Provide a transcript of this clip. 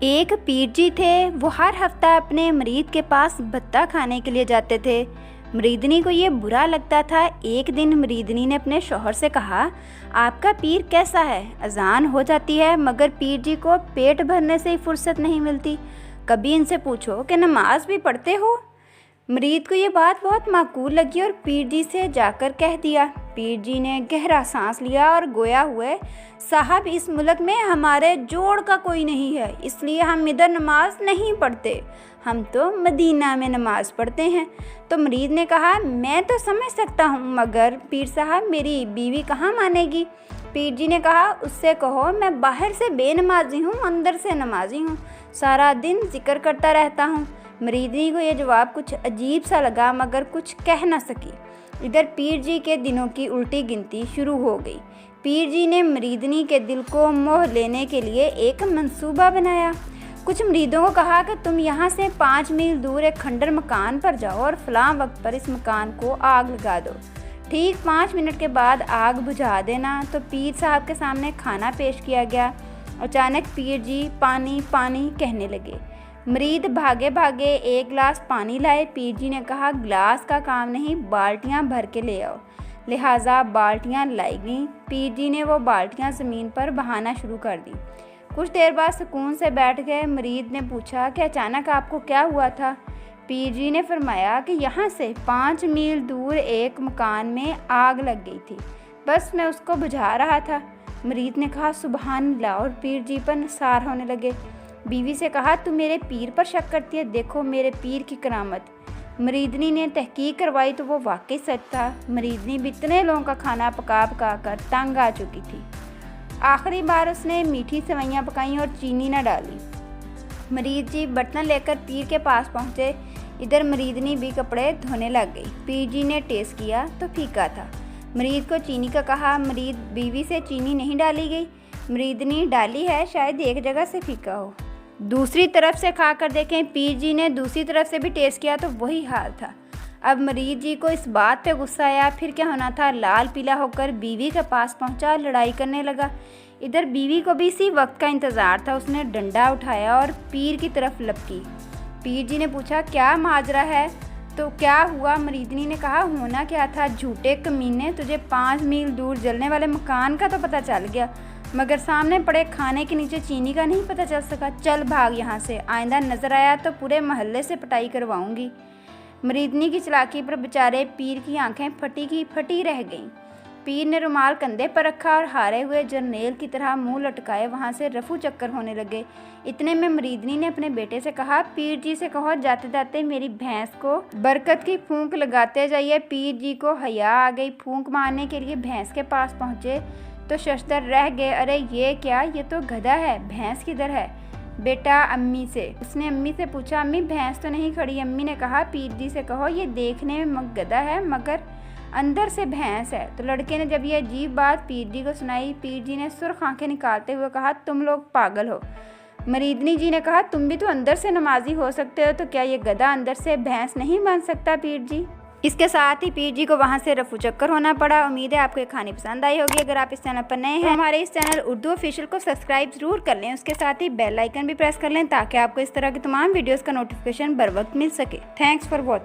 एक पीर जी थे। वो हर हफ्ता अपने मरीद के पास भत्ता खाने के लिए जाते थे। मरीदनी को ये बुरा लगता था। एक दिन मरीदनी ने अपने शौहर से कहा, आपका पीर कैसा है? अजान हो जाती है मगर पीर जी को पेट भरने से ही फुर्सत नहीं मिलती। कभी इनसे पूछो कि नमाज भी पढ़ते हो। मरीद को ये बात बहुत माकूल लगी और पीर जी से जाकर कह दिया। पीर जी ने गहरा सांस लिया और गोया हुए, साहब इस मुल्क में हमारे जोड़ का कोई नहीं है, इसलिए हम इधर नमाज नहीं पढ़ते, हम तो मदीना में नमाज पढ़ते हैं। तो मरीद ने कहा, मैं तो समझ सकता हूँ मगर पीर साहब मेरी बीवी कहाँ मानेगी। पीर जी ने कहा, उससे कहो मैं बाहर से बेनमाजी हूँ, अंदर से नमाजी हूँ, सारा दिन जिक्र करता रहता हूँ। मरीदनी को यह जवाब कुछ अजीब सा लगा मगर कुछ कह न सकी। इधर पीर जी के दिनों की उल्टी गिनती शुरू हो गई। पीर जी ने मरीदनी के दिल को मोह लेने के लिए एक मंसूबा बनाया। कुछ मरीदों को कहा कि तुम यहाँ से 5 मील दूर एक खंडर मकान पर जाओ और फलां वक्त पर इस मकान को आग लगा दो। ठीक 5 मिनट के बाद आग बुझा देना। तो पीर साहब के सामने खाना पेश किया गया। अचानक पीर जी पानी पानी कहने लगे। मरीद भागे भागे एक गिलास पानी लाए। पीर जी ने कहा, गिलास का काम नहीं, बाल्टियाँ भर के ले आओ। लिहाजा बाल्टियाँ लाई गईं। पीर जी ने वो बाल्टियाँ ज़मीन पर बहाना शुरू कर दी। कुछ देर बाद सुकून से बैठ गए। मरीद ने पूछा कि अचानक आपको क्या हुआ था? पीर जी ने फरमाया कि यहाँ से 5 मील दूर एक मकान में आग लग गई थी, बस मैं उसको बुझा रहा था। मरीद ने कहा, सुबहान अल्लाह, और पीर जी पर निसार होने लगे। बीवी से कहा, तू मेरे पीर पर शक करती है, देखो मेरे पीर की करामत। मरीदनी ने तहकीक करवाई तो वो वाकई सच था। मरीदनी भी इतने लोगों का खाना पका पका कर तंग आ चुकी थी। आखिरी बार उसने मीठी सेवइयाँ पकाई और चीनी न डाली। मरीद जी बर्तन लेकर पीर के पास पहुँचे। इधर मरीदनी भी कपड़े धोने लग गई। पीर जी ने टेस्ट किया तो फीका था। मरीद को चीनी का कहा। मरीद बीवी से चीनी नहीं डाली गई। मरीदनी डाली है, शायद एक जगह से फीका हो। दूसरी तरफ से खा कर देखें। पीर जी ने दूसरी तरफ से भी टेस्ट किया तो वही हाल था। अब मरीद जी को इस बात पे गुस्सा आया। फिर क्या होना था, लाल पीला होकर बीवी के पास पहुंचा, लड़ाई करने लगा। इधर बीवी को भी इसी वक्त का इंतज़ार था। उसने डंडा उठाया और पीर की तरफ लपकी। पीर जी ने पूछा, क्या माजरा है? तो क्या हुआ? मरीदनी ने कहा, होना क्या था, झूठे कमीने, तुझे 5 मील दूर जलने वाले मकान का तो पता चल गया मगर सामने पड़े खाने के नीचे चीनी का नहीं पता चल सका। चल भाग यहाँ से, आइंदा नजर आया तो पूरे मोहल्ले से पिटाई करवाऊंगी। मरीदनी की चालाकी पर बेचारे पीर की आंखें फटी की फटी रह गईं। पीर ने रुमाल कंधे पर रखा और हारे हुए जरनेल की तरह मुंह लटकाए वहाँ से रफू चक्कर होने लगे। इतने में मरीदनी ने अपने बेटे से कहा, पीर जी से कहो जाते जाते मेरी भैंस को बरकत की फूंक लगाते जाइए। पीर जी को हया आ गई। फूंक मारने के लिए भैंस के पास पहुँचे तो शशदर रह गए। अरे ये क्या, ये तो गधा है, भैंस किधर है? बेटा अम्मी से। उसने अम्मी से पूछा, अम्मी भैंस तो नहीं खड़ी। अम्मी ने कहा, पीर जी से कहो ये देखने में गधा है मगर अंदर से भैंस है। तो लड़के ने जब ये अजीब बात पीर जी को सुनाई, पीर जी ने सुर्ख आंखें निकालते हुए कहा, तुम लोग पागल हो। मरीदनी जी ने कहा, तुम भी तो अंदर से नमाजी हो सकते हो, तो क्या ये गधा अंदर से भैंस नहीं बन सकता पीर जी? इसके साथ ही पीर जी को वहाँ से रफू चक्कर होना पड़ा। उम्मीद है आपको ये कहानी पसंद आई होगी। अगर आप इस चैनल पर नए हैं तो हमारे इस चैनल उर्दू ऑफिशियल को सब्सक्राइब जरूर कर लें। उसके साथ ही बेल आइकन भी प्रेस कर लें ताकि आपको इस तरह की तमाम वीडियोस का नोटिफिकेशन बर वक्त मिल सके। Thanks for watching.